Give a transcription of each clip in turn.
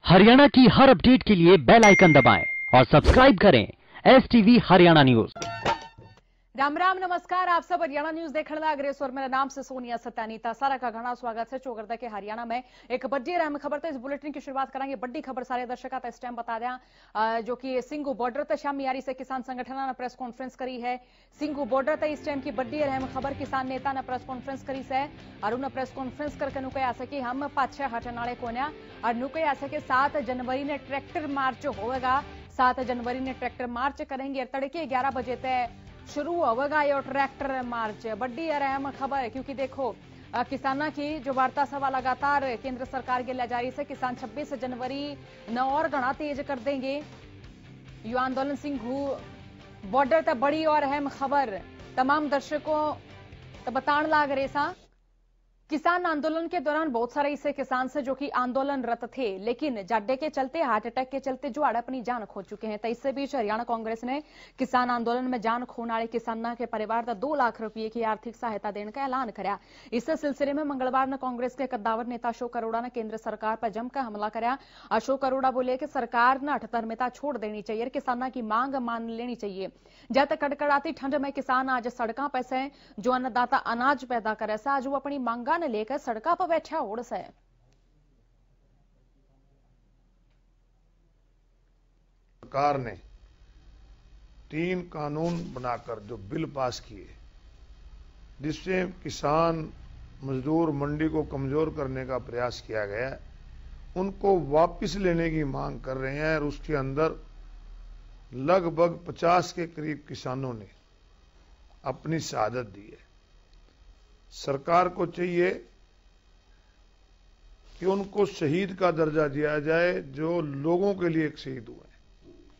हरियाणा की हर अपडेट के लिए बेल आइकन दबाएं और सब्सक्राइब करें STV हरियाणा न्यूज। राम राम नमस्कार, आप सब हरियाणा न्यूज देखने लग रहे और मेरा नाम से सोनिया सत्यानीता सारा का घना स्वागत है। चौगरदा के हरियाणा में एक बड़ी अहम खबर है। इस बुलेटिन की शुरुआत करेंगे बड़ी खबर सारे दर्शकों इस टाइम बता दें जो कि सिंगू बॉर्डर तक शामी यारी से किसान संगठन ने प्रेस कॉन्फ्रेंस करी है। सिंगू बॉर्डर तक इस टाइम की बड़ी अहम खबर किसान नेता ने प्रेस कॉन्फ्रेंस करी है और उन्हें प्रेस कॉन्फ्रेंस करके नु कहा कि हम पाछे हटने वाले कोने और नु कहा कि 7 जनवरी ने ट्रैक्टर मार्च होगा। 7 जनवरी ने ट्रैक्टर मार्च करेंगे और तड़के 11 बजे तक शुरू होगा ये ट्रैक्टर मार्च। बड़ी अहम खबर है क्योंकि देखो किसानों की जो वार्ता सभा लगातार केंद्र सरकार के लिए जारी से किसान 26 जनवरी न और घना तेज कर देंगे यु आंदोलन। सिंघू बॉर्डर तक बड़ी और अहम खबर तमाम दर्शकों तो बताने लाग रहे सा। किसान आंदोलन के दौरान बहुत सारे ऐसे किसान से जो कि आंदोलनरत थे लेकिन जाड्डे के चलते हार्ट अटैक के चलते जो अपनी जान खो चुके हैं। तो इससे बीच हरियाणा कांग्रेस ने किसान आंदोलन में जान खोने वाले किसानों के परिवार का 2 लाख रुपये की आर्थिक सहायता देने का ऐलान कराया। इस सिलसिले में मंगलवार ने कांग्रेस के कद्दावर नेता अशोक अरोड़ा ने केंद्र सरकार पर जमकर हमला कराया। अशोक अरोड़ा बोले कि सरकार ने हठधर्मिता छोड़ देनी चाहिए और किसानों की मांग मान लेनी चाहिए। जब तक कड़कड़ाती ठंड में किसान आज सड़कों पर से जो अन्नदाता अनाज पैदा करे से आज वो अपनी मांगा ने लेकर सड़कों पर बैठा होड़ से। सरकार ने 3 कानून बनाकर जो बिल पास किए जिससे किसान मजदूर मंडी को कमजोर करने का प्रयास किया गया उनको वापस लेने की मांग कर रहे हैं और उसके अंदर लगभग 50 के करीब किसानों ने अपनी शहादत दी है। सरकार को चाहिए कि उनको शहीद का दर्जा दिया जाए जो लोगों के लिए शहीद हुए,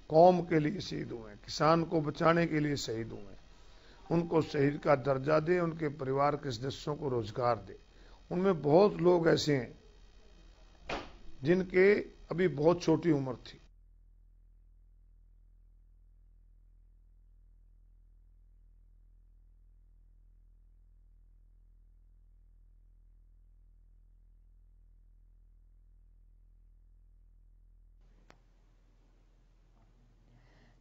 कौम के लिए शहीद हुए, किसान को बचाने के लिए शहीद हुए, उनको शहीद का दर्जा दे, उनके परिवार के सदस्यों को रोजगार दे। उनमें बहुत लोग ऐसे हैं जिनके अभी बहुत छोटी उम्र थी।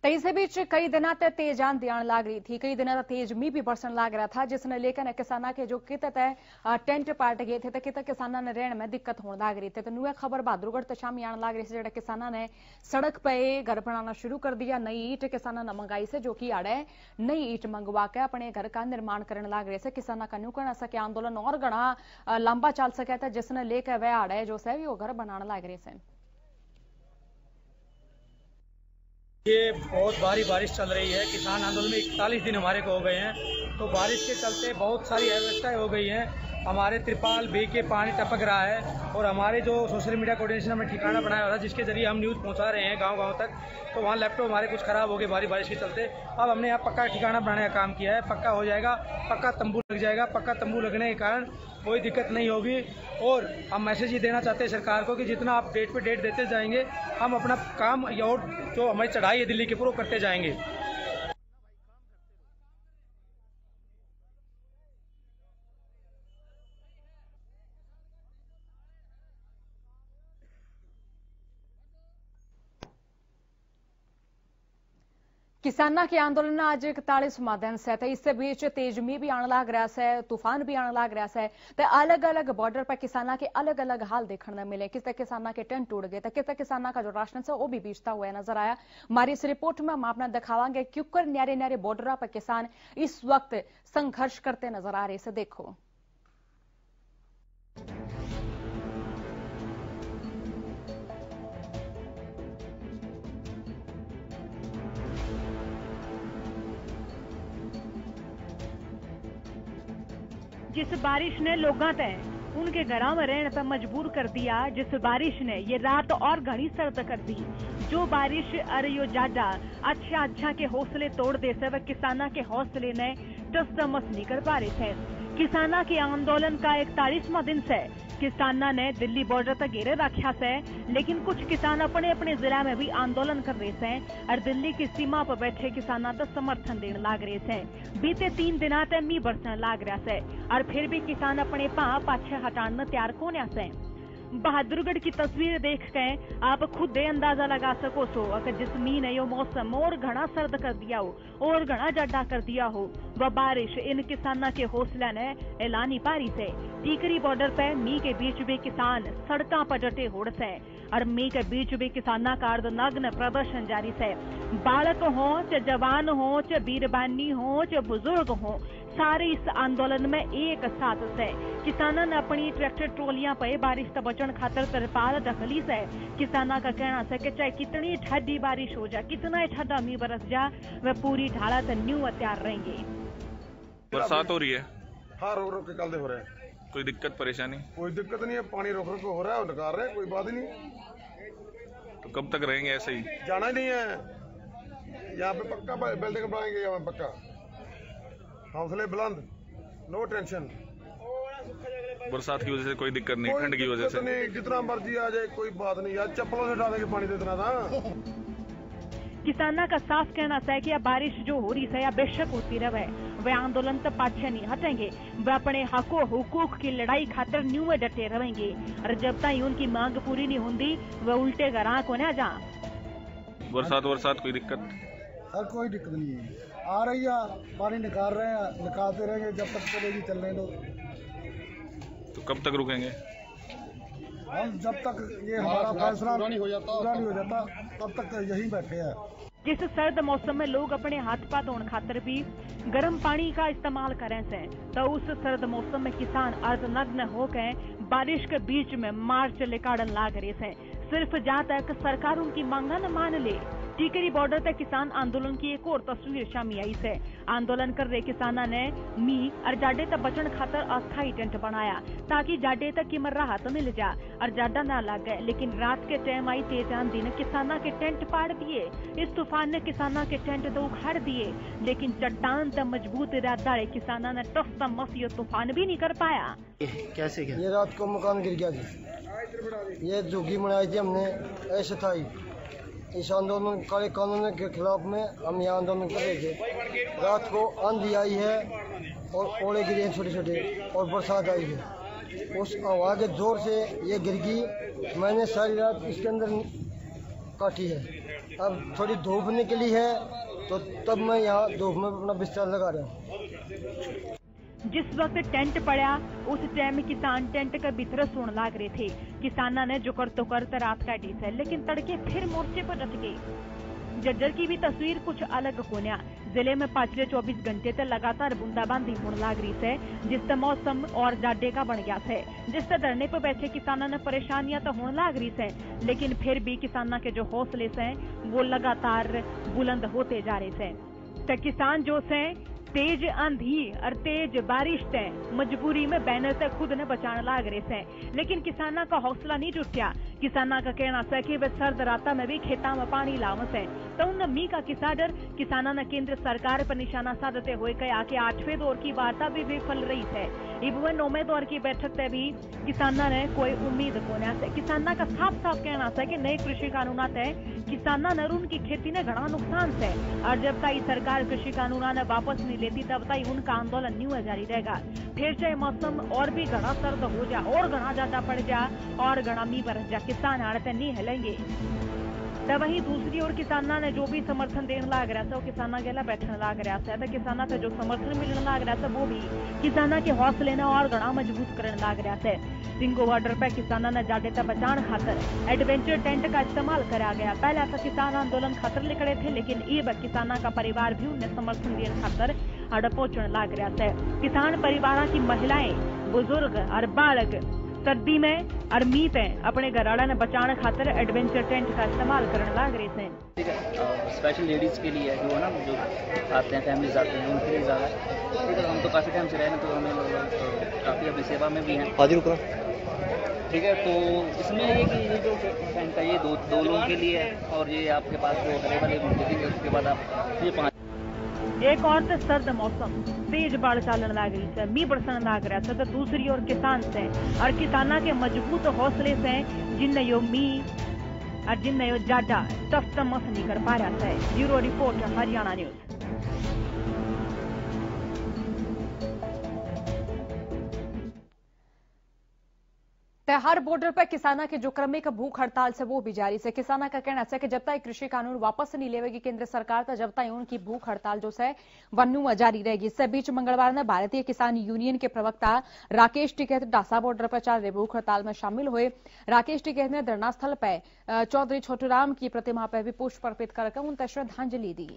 इसी बीच कई दिनों तक तेज आंधी आने लग रही थी, कई दिनों तक तेज मींह भी बरसन लग रहा था जिसने लेकर किसानों के जो कित टेंट पाट गए थे तो कित किसानों ने रहने में दिक्कत होने लग रही थी। तो नुआ खबर बहादुरगढ़ तो शामी आने लग रही थी जो किसानों ने सड़क पे घर बनाना शुरू कर दिया। नई ईट किसानों ने मंगाई से जो कि आड़े नई ईट मंगवा के अपने घर का निर्माण करने लग रहे थे। किसानों का न्यू कहना सके आंदोलन और घना लंबा चल सका था जिसने लेकर वह आड़े जो है वो घर बनाने लग रहे थे। ये बहुत भारी बारिश चल रही है। किसान आंदोलन में 41 दिन हमारे को हो गए हैं तो बारिश के चलते बहुत सारी अव्यवस्थाएं हो गई हैं। हमारे त्रिपाल बे के पानी टपक रहा है और हमारे जो सोशल मीडिया कोऑर्डिनेशन हमने ठिकाना बनाया हुआ था जिसके जरिए हम न्यूज़ पहुंचा रहे हैं गांव-गांव तक, तो वहां लैपटॉप हमारे कुछ खराब हो गए भारी बारिश के चलते। अब हमने यहाँ पक्का ठिकाना बनाने का काम किया है, पक्का हो जाएगा, पक्का तंबू लग जाएगा। पक्का तंबू लगने के कारण कोई दिक्कत नहीं होगी और हम मैसेज ये देना चाहते हैं सरकार को कि जितना आप डेट पे डेट देते जाएंगे हम अपना काम और जो हमारी चढ़ाई है दिल्ली के पूरा करते जाएंगे। किसानों के आंदोलन आज 41वां दिन से तो इससे बीच तेज मींह भी आने लग रहा है, तूफान भी आने लग रहा है। तो अलग अलग बॉर्डर पर किसानों के अलग अलग हाल देखने मिले। किस किसानों के टेंट टूट गए तो किस किसानों का जो राशन है वो भी बेचता हुआ नजर आया। हमारी इस रिपोर्ट में हम आपने दिखावांगे क्योंकि न्यारे न्यारे बॉर्डर पर किसान इस वक्त संघर्ष करते नजर आ रहे से देखो। जिस बारिश ने लोगों ते उनके घरों में रहने पर मजबूर कर दिया, जिस बारिश ने ये रात और घनी सर्द कर दी, जो बारिश अरे यो जाडा अच्छा के हौसले तोड़ दे से वह किसाना के हौसले ने टस दमस नहीं कर पा रहे थे। किसाना के आंदोलन का 41वां दिन से किसाना ने दिल्ली बॉर्डर तक घेरे रखा से, लेकिन कुछ किसान अपने अपने जिला में भी आंदोलन कर रहे थे और दिल्ली की सीमा पर बैठे किसानों का समर्थन देने लग रहे थे। बीते 3 दिन तक मींह बरसन लग रहा है और फिर भी किसान अपने पाछे हटाने में तैयार कोने से। बहादुरगढ़ की तस्वीर देख के आप खुद दे अंदाजा लगा सको सो अगर जिस मीन ने यो मौसम और घना सर्द कर दिया हो और घना जाडा कर दिया हो, वह बारिश इन किसानों के हौसला ने ऐलानी पारी से। टीकरी बॉर्डर पे मी के बीच भी किसान सड़कों पर डटे होड़ से और मी के बीच भी किसाना का अर्धनग्न प्रदर्शन जारी से। बालक हो च जवान हो च बीरबानी हो च बुजुर्ग हो, सारे इस आंदोलन में एक साथ से किसानों ने अपनी ट्रैक्टर ट्रोलियां पे बारिश से बचन खातर तिरपाल ढकली से। किसानों का कहना है कि चाहे कितनी ठंडी बारिश हो जाए, कितना ठंडा मी बरस जा, वह पूरी ढाला से न्यू तैयार रहेंगे। बरसात हो रही है? हाँ, रोक रोक के कल हो रहे हैं। कोई दिक्कत परेशानी? कोई दिक्कत नहीं है, पानी रोक रोक हो रहा है और निकाल रहे हैं, कोई बात ही नहीं। तो कब तक रहेंगे ऐसे ही? जाना ही नहीं है, यहाँ पे पक्का बिल्डिंग बनाएंगे, यहाँ पक्का हौसले बुलंद, नो टेंशन। बरसात की वजह से कोई दिक्कत नहीं, ठंड की वजह से नहीं, जितना मर्जी आ जाए कोई बात नहीं यार, चप्पलों से डालेंगे पानी तो इतना था। किसाना का साफ कहना है कि बारिश जो हो रही है या बेशक होती रहे, वे आंदोलन तक पाछे नहीं हटेंगे। वे अपने हकों हुकूक की लड़ाई खातर न्यू में डटे रहेंगे और जब तक उनकी मांग पूरी नहीं होती वे उल्टे घरा को न जा। बरसात कोई दिक्कत? हर कोई दिक्कत नहीं है, आ रही है, पानी निकाल रहे हैं, निकालते रहेंगे जब तक चलेगी चलने दो। तो कब तक रुकेंगे? हम जब तक ये हमारा फैसला पूरा नहीं हो जाता तब तक यहीं बैठे हैं। जिस सर्द मौसम में लोग अपने हाथ पाथ धोने खातर भी गर्म पानी का इस्तेमाल करें से, तो उस सर्द मौसम में किसान अर्धनग्न होकर बारिश के बीच में मार्च लेकाड़न लाग रहे से, सिर्फ जहाँ तक सरकार उनकी मांगा न मान ले। टीकरी बॉर्डर तक किसान आंदोलन की एक और तस्वीर सामने आई से। आंदोलन कर रहे किसानों ने मी और जाडे तक बचन खातर अस्थायी टेंट बनाया ताकि जाडे तक की राहत मिल जा और जाडा न लग गए। लेकिन रात के टाइम आई तेज आंधी ने किसानों के टेंट पाड़ दिए। इस तूफान ने किसानों के टेंट तो उखाड़ दिए, लेकिन चट्टान तक मजबूत इरादा किसानों ने टफ मस ये तूफान भी नहीं कर पाया। कैसे क्या? ये रात को मकान गिर गया जी, ये झुग्गी बनाई थी हमने, ऐसे था ही। इस आंदोलन काले कानून के खिलाफ में हम यहाँ आंदोलन कर रहे थे। रात को आंधी आई है और ओले गिरे हैं छोटे छोटे और बरसात आई है। उस हवा के जोर से ये गिर गई। मैंने सारी रात इसके अंदर काटी है। अब थोड़ी धूप निकली है तो तब मैं यहाँ धूप में अपना बिस्तर लगा रहा हूँ। जिस वक्त टेंट पड़ा उस टाइम किसान टेंट के भीतर सोने लाग रहे थे। किसाना ने जो कर तो करते रात काटी से, लेकिन तड़के फिर मोर्चे पर डट गए। जज्जर की भी तस्वीर कुछ अलग होने। जिले में पिछले 24 घंटे तक लगातार बूंदाबांदी होने लग रही है, जिससे मौसम और जाडे का बन गया है, जिससे धरने पर बैठे किसानों ने परेशानियां तो होने लग रही है, लेकिन फिर भी किसानों के जो हौसले से वो लगातार बुलंद होते जा रहे थे। तो किसान जो से तेज आंधी और तेज बारिश से मजबूरी में बैनर से खुद ने बचाने लाग रहे थे, लेकिन किसाना का हौसला नहीं जुटिया। किसाना का कहना है कि वे सर्द राता में भी खेता में पानी लावस है, तो उन मी का किसाडर किसाना ने केंद्र सरकार पर निशाना साधते हुए कहा कि 8वें दौर की वार्ता भी विफल रही है। इब 9वें दौर की बैठक से भी किसाना ने कोई उम्मीद कोना से। किसाना का साफ साफ कहना है कि नए कृषि कानून है किसाना ने उनकी खेती ने घना नुकसान है, और जब तक सरकार कृषि कानून ने वापस नहीं लेती तब तक उनका आंदोलन न्यू जारी रहेगा। फिर चाहे मौसम और भी घना सर्द हो जा और घना ज्यादा पड़ जा और घना मी बरस जा, किसान आड़ते नहीं हिलेंगे। तब वहीं दूसरी ओर किसाना ने जो भी समर्थन देने लग रहा था वो किसाना के लिए बैठने लग रहा था, तो किसाना से जो समर्थन मिलने लग रहा था वो भी किसाना के हौसले ने और घना मजबूत करने लग रहा था। सिंगो बॉर्डर पर किसाना ने जाडे तक बचाने खातर एडवेंचर टेंट का इस्तेमाल करा गया। पहले तो किसान आंदोलन खातर निकले थे, लेकिन अब किसाना का परिवार भी उन्हें समर्थन देने खातर अड़ पहुंचने लग रहा था। किसान परिवार की महिलाएं, बुजुर्ग और बालक सर्दी में और मीत अपने घराड़ा ने बचाने खातर एडवेंचर टेंट का इस्तेमाल करने लग रहे थे। ठीक है, स्पेशल लेडीज के लिए जो है ना, जो आते हैं फैमिलीज आते हैं उनके लिए ज़्यादा ठीक है। हम तो काफ़ी टाइम से रहे हैं, तो हमें काफ़ी अपनी सेवा में भी हैं। ठीक है, तो इसमें ये कि ये जो टेंट का ये दो लोगों के लिए है, और ये आपके पास जो हरे वाले बुकिंग है उसके बाद आप ये 5। एक और तो सर्द मौसम तेज बाढ़ चलन लग रही है, मी बरसन लग रहा था, तो दूसरी ओर किसान से और किसाना के मजबूत हौसले से जिनने यो मी और जिनने यो जाडा टफ तमस नहीं कर पा रहा था। Bureau report, Haryana news. हर बॉर्डर पर किसाना के जो क्रमिक भूख हड़ताल से वो भी जारी से किसाना का कहना है कि जब तक कृषि कानून वापस नहीं लेवेगी केंद्र सरकार तो जब तक उनकी भूख हड़ताल जो है वन्नू जारी रहेगी। इससे बीच मंगलवार ने भारतीय किसान यूनियन के प्रवक्ता राकेश टिकैत डासा बॉर्डर पर चल रहे भूख हड़ताल में शामिल हुए। राकेश टिकैत ने धरना स्थल पर चौधरी छोटूराम की प्रतिमा पर भी पुष्प अर्पित कर उन तक श्रद्धांजलि दी।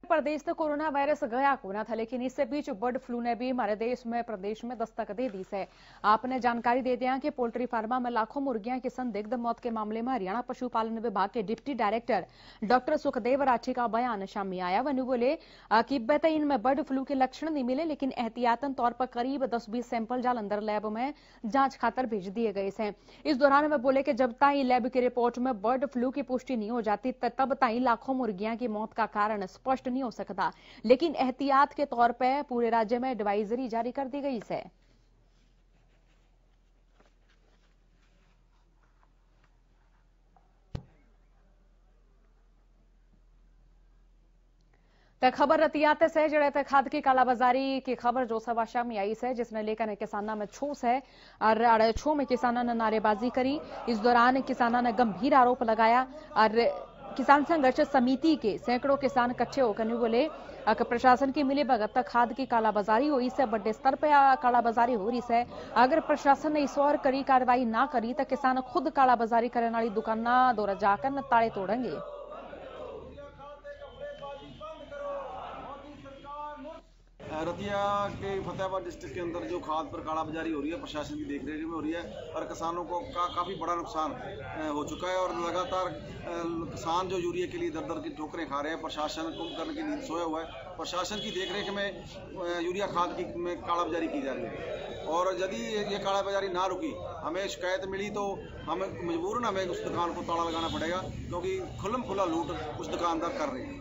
प्रदेश तो कोरोना वायरस गया कोना था, लेकिन इससे बीच बर्ड फ्लू ने भी हमारे प्रदेश में दस्तक दे दी है। आपने जानकारी दे दिया कि पोल्ट्री फार्मा में लाखों मुर्गियां की संदिग्ध मौत के मामले में हरियाणा पशुपालन विभाग के deputy director doctor Sukhdev Rathi का बयान सामने आया। वनु बोले कि बेहतर इनमें बर्ड फ्लू के लक्षण नहीं मिले, लेकिन एहतियातन तौर पर करीब 10-20 सैंपल जालंधर लैब में जांच खातर भेज दिए गए हैं। इस दौरान वे बोले कि जब तक लैब की रिपोर्ट में बर्ड फ्लू की पुष्टि नहीं हो जाती तब तक लाखों मुर्गियां की मौत का कारण स्पष्ट नहीं हो सकता, लेकिन एहतियात के तौर पर पूरे राज्य में एडवाइजरी जारी कर दी गई है। खबर रतियाते से जड़े खाद की कालाबाजारी की खबर जो सवाशा में आई है, जिसने लेकर किसाना में छूस है और छो में किसाना ने नारेबाजी करी। इस दौरान किसाना ने गंभीर आरोप लगाया और किसान संघर्ष समिति के सैकड़ों किसान इकट्ठे होकर बोले कि प्रशासन की मिली भगत तक खाद की कालाबाजारी हुई से बड़े स्तर पर कालाबाजारी हो रही है। अगर प्रशासन ने इस और कड़ी कार्रवाई ना करी तो किसान खुद कालाबाजारी करने वाली दुकाना दौरा जाकर ताले तोड़ेंगे। रतिया के फतेहाबाद डिस्ट्रिक्ट के अंदर जो खाद पर कालाबाजारी हो रही है प्रशासन की देखरेख में हो रही है और किसानों को काफ़ी बड़ा नुकसान हो चुका है और लगातार किसान जो यूरिया के लिए दर की ठोकरें खा रहे हैं। प्रशासन कुंभकर्ण की नींद सोया हुआ है। प्रशासन की देखरेख में यूरिया खाद की में कालाबाजारी की जा रही है और यदि ये कालाबाजारी ना रुकी, हमें शिकायत मिली तो हमें मजबूरन हमें उस दुकान को ताला लगाना पड़ेगा, क्योंकि खुल्लम खुला लूट उस दुकानदार कर रहे हैं।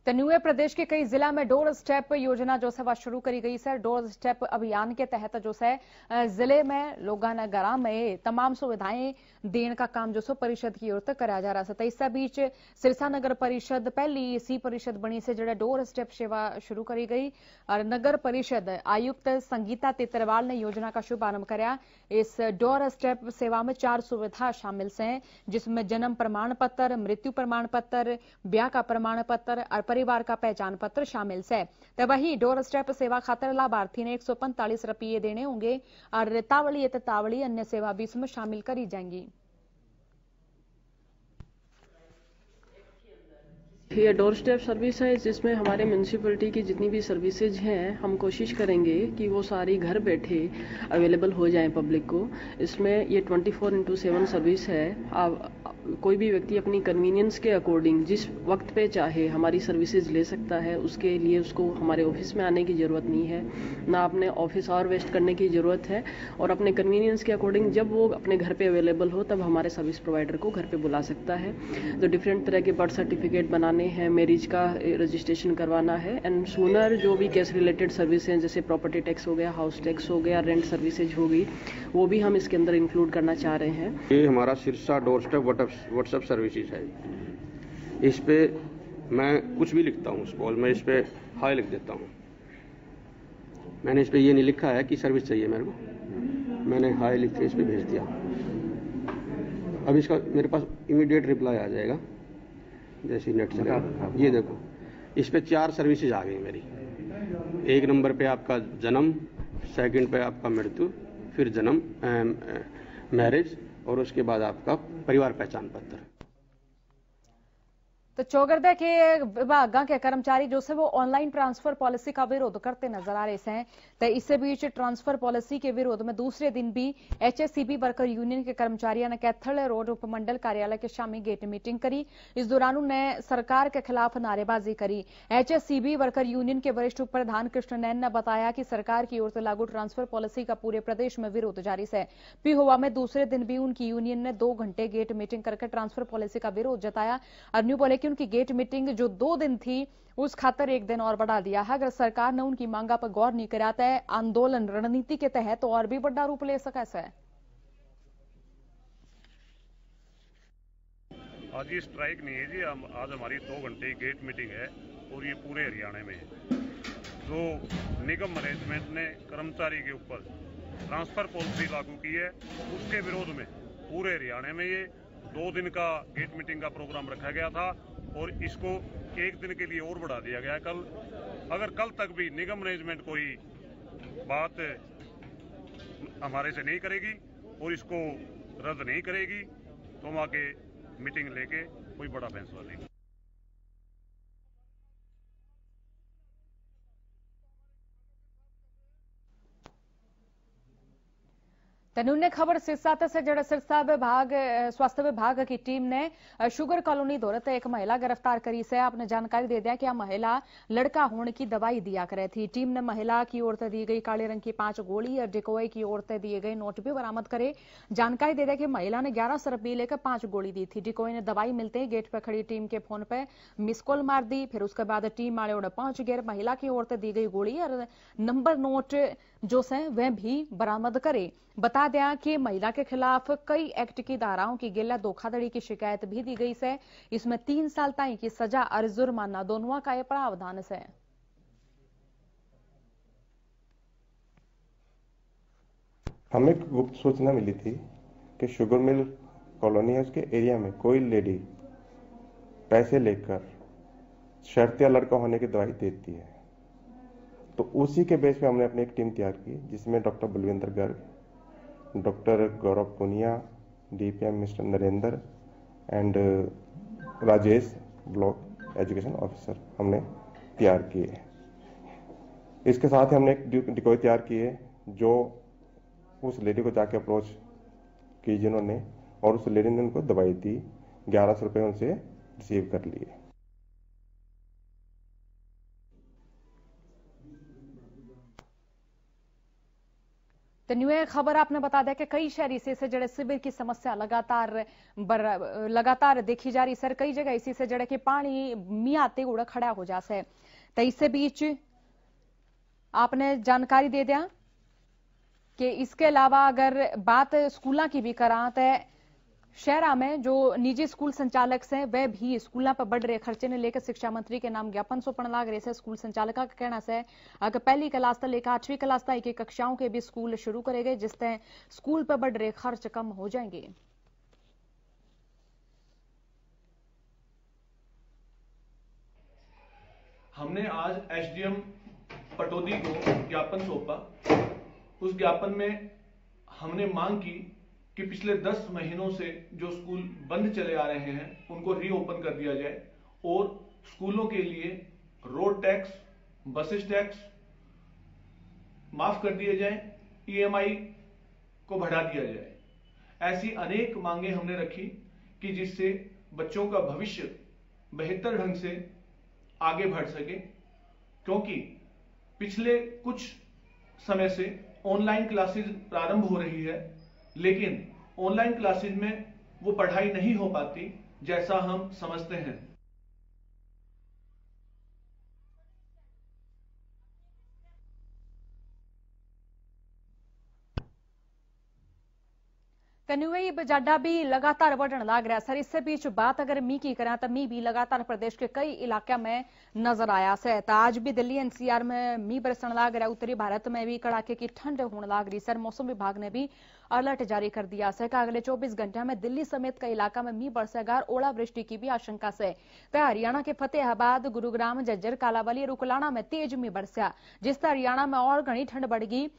न्यूए प्रदेश के कई जिला में डोर स्टेप योजना जो है शुरू करी गई है। डोर स्टेप अभियान के तहत जो है जिले में लोगों ने घरों में तमाम सुविधाएं देने का काम जो है परिषद की ओर से कराया जा रहा है। इस बीच सिरसा नगर परिषद पहली सी परिषद बनी से जो डोर स्टेप सेवा शुरू करी गई और नगर परिषद आयुक्त संगीता तितरवाल ने योजना का शुभारंभ कराया। इस डोर स्टेप सेवा में 4 सुविधा शामिल हैं, जिसमें जन्म प्रमाण पत्र, मृत्यु प्रमाण पत्र, ब्याह का प्रमाण पत्र और परिवार का पहचान पत्र शामिल है। तो वही डोर स्टेप सेवा खातर लाभार्थी ने 145 रुपये देने होंगे और तावड़ी अन्य सेवा भी इसमें शामिल करी जाएंगी। ये डोर स्टेप सर्विस है, जिसमें हमारे म्यूनसिपलिटी की जितनी भी सर्विसेज हैं हम कोशिश करेंगे कि वो सारी घर बैठे अवेलेबल हो जाएं पब्लिक को। इसमें ये 24/7 सर्विस है। कोई भी व्यक्ति अपनी कन्वीनियंस के अकॉर्डिंग जिस वक्त पे चाहे हमारी सर्विसेज ले सकता है। उसके लिए उसको हमारे ऑफिस में आने की ज़रूरत नहीं है, ना अपने ऑफिस और वेस्ट करने की ज़रूरत है, और अपने कन्वीनियंस के अकॉर्डिंग जब वो अपने घर पे अवेलेबल हो तब हमारे सर्विस प्रोवाइडर को घर पे बुला सकता है। तो डिफरेंट तरह के बर्थ सर्टिफिकेट बनाने हैं, मैरिज का रजिस्ट्रेशन करवाना है, एंड सूनर जो भी केस रिलेटेड सर्विस हैं जैसे प्रॉपर्टी टैक्स हो गया, हाउस टैक्स हो गया, रेंट सर्विसेज हो गई, वो भी हम इसके अंदर इंक्लूड करना चाह रहे हैं। ये हमारा Sirsa door step WhatsApp services है। इस पे मैं कुछ भी लिखता हूँ, स्पॉल में इस पे हाई लिख देता हूँ। मैंने इस पे ये नहीं लिखा है कि सर्विस चाहिए मेरे को, मैंने हाई लिख के इस पे भेज दिया। अब इसका मेरे पास इमीडिएट रिप्लाई आ जाएगा जैसे नेट चलेगा। ये देखो, इस पे 4 सर्विसेज आ गई मेरी। 1 नंबर पे आपका जन्म, सेकंड पे आपका मृत्यु, फिर जन्म मैरिज, और उसके बाद आपका परिवार पहचान पत्र। तो चौगरदा के विभाग के कर्मचारी जो से वो ऑनलाइन ट्रांसफर पॉलिसी का विरोध करते नजर आ रहे हैं। तो इसी बीच ट्रांसफर पॉलिसी के विरोध में दूसरे दिन भी HSCB वर्कर यूनियन के कर्मचारियों ने कैथल रोड उपमंडल कार्यालय के सामने गेट मीटिंग करी। इस दौरान उन्होंने सरकार के खिलाफ नारेबाजी करी। HSCB वर्कर यूनियन के वरिष्ठ उप प्रधान कृष्ण नैन ने बताया कि सरकार की ओर से लागू ट्रांसफर पॉलिसी का पूरे प्रदेश में विरोध जारी है। पिहोवा में दूसरे दिन भी उनकी यूनियन ने 2 घंटे गेट मीटिंग करके ट्रांसफर पॉलिसी का विरोध जताया और न्यू बोले कि उनकी गेट मीटिंग जो 2 दिन थी उस खातर 1 दिन और बढ़ा दिया है। अगर सरकार ने उनकी मांगा पर गौर नहीं करा तो आंदोलन रणनीति के तहत तो और भी बड़ा रूप ले सका है। आज ये स्ट्राइक नहीं है जी, आज हमारी 2 घंटे गेट मीटिंग है और ये पूरे हरियाणा में है। जो निगम मैनेजमेंट ने कर्मचारी के ऊपर ट्रांसफर पॉलिसी लागू की है उसके विरोध में पूरे हरियाणा में ये 2 दिन का गेट मीटिंग का प्रोग्राम रखा गया था और इसको 1 दिन के लिए और बढ़ा दिया गया। अगर कल तक भी निगम मैनेजमेंट कोई बात हमारे से नहीं करेगी और इसको रद्द नहीं करेगी तो हम आगे मीटिंग लेके कोई बड़ा फैसला लेंगे। तनुन्ने खबर सिरसा से जड़े सिरसा विभाग स्वास्थ्य विभाग की टीम ने शुगर कॉलोनी दौरत एक महिला गिरफ्तार करी से। आपने जानकारी दे दिया कि यह महिला लड़का होने की दवाई दिया करे थी। टीम ने महिला की ओर से दी गई काले रंग की 5 गोली और डिकोय की ओर से दिए गए नोट भी बरामद करे। जानकारी दे दिया कि महिला ने 11 सिरप लेकर 5 गोली दी थी। डिकोय ने दवाई मिलते ही गेट पर खड़ी टीम के फोन पर मिस कॉल मार दी। फिर उसके बाद टीम वाले उड़े पहुंच गए। महिला की ओर से दी गई गोली और नंबर नोट जो से वह भी बरामद करे। बता दें कि महिला के खिलाफ कई एक्ट की धाराओं की गिला धोखाधड़ी की शिकायत भी दी गई है। इसमें 3 साल तक की सजा और जुर्माना दोनों का प्रावधान है। हमें गुप्त सूचना मिली थी कि शुगर मिल कॉलोनी है उसके एरिया में कोई लेडी पैसे लेकर शर्तिया लड़का होने की दवाई देती है। तो उसी के बेस पे हमने अपनी एक टीम तैयार की जिसमें doctor Balvinder Garg, doctor Gaurav Punia, DPM mister Narendra and Rajesh block education officer हमने तैयार किए। इसके साथ ही हमने एक डिकोय तैयार की है जो उस लेडी को जाके अप्रोच की जिन्होंने, और उस लेडी ने उनको दवाई दी, 1100 रुपये उनसे रिसीव कर लिए। तो न्यू खबर आपने बता दिया कि कई शहर इसी से जड़े शिविर की समस्या लगातार देखी जा रही। सर कई जगह इसी से जड़े कि पानी मी आते उड़ा खड़ा हो जासे। तो इससे बीच आपने जानकारी दे दिया कि इसके अलावा अगर बात स्कूलों की भी करा तो शहरा में जो निजी स्कूल संचालक हैं वह भी स्कूलों पर बढ़ रहे खर्चे ने लेकर शिक्षा मंत्री के नाम ज्ञापन सौंपण लाग रहे। स्कूल संचालक का कहना है अगर 1ली क्लास तक लेकर 8वीं क्लास तक की कक्षाओं के भी स्कूल शुरू करेंगे जिससे स्कूल पर बढ़ रहे खर्च कम हो जाएंगे। हमने आज एसडीएम पटौदी को ज्ञापन सौंपा। उस ज्ञापन में हमने मांग की कि पिछले 10 महीनों से जो स्कूल बंद चले आ रहे हैं उनको रीओपन कर दिया जाए और स्कूलों के लिए रोड टैक्स, बसेस टैक्स माफ कर दिए जाए, ईएमआई को बढ़ा दिया जाए। ऐसी अनेक मांगे हमने रखी कि जिससे बच्चों का भविष्य बेहतर ढंग से आगे बढ़ सके, क्योंकि पिछले कुछ समय से ऑनलाइन क्लासेस प्रारंभ हो रही है लेकिन ऑनलाइन क्लासेस में वो पढ़ाई नहीं हो पाती जैसा हम समझते हैं। तनुई बजाडा भी लगातार बढ़ने लग रहा है। सर इससे बीच बात अगर मी की करें तो मी भी लगातार प्रदेश के कई इलाकों में नजर आया है। तो आज भी दिल्ली एनसीआर में मी बरसन लग रहा है। उत्तरी भारत में भी कड़ाके की ठंड होने लग रही। सर मौसम विभाग ने भी अलर्ट जारी कर दिया है कि अगले 24 घंटे में दिल्ली समेत कई इलाका में मी बरसेगा और ओलावृष्टि की भी आशंका है। तो हरियाणा के फतेहाबाद, गुरुग्राम, झज्जर, कालावली और उकलाना में तेज मी बरसा जिससे हरियाणा में और घनी ठंड बढ़ गई।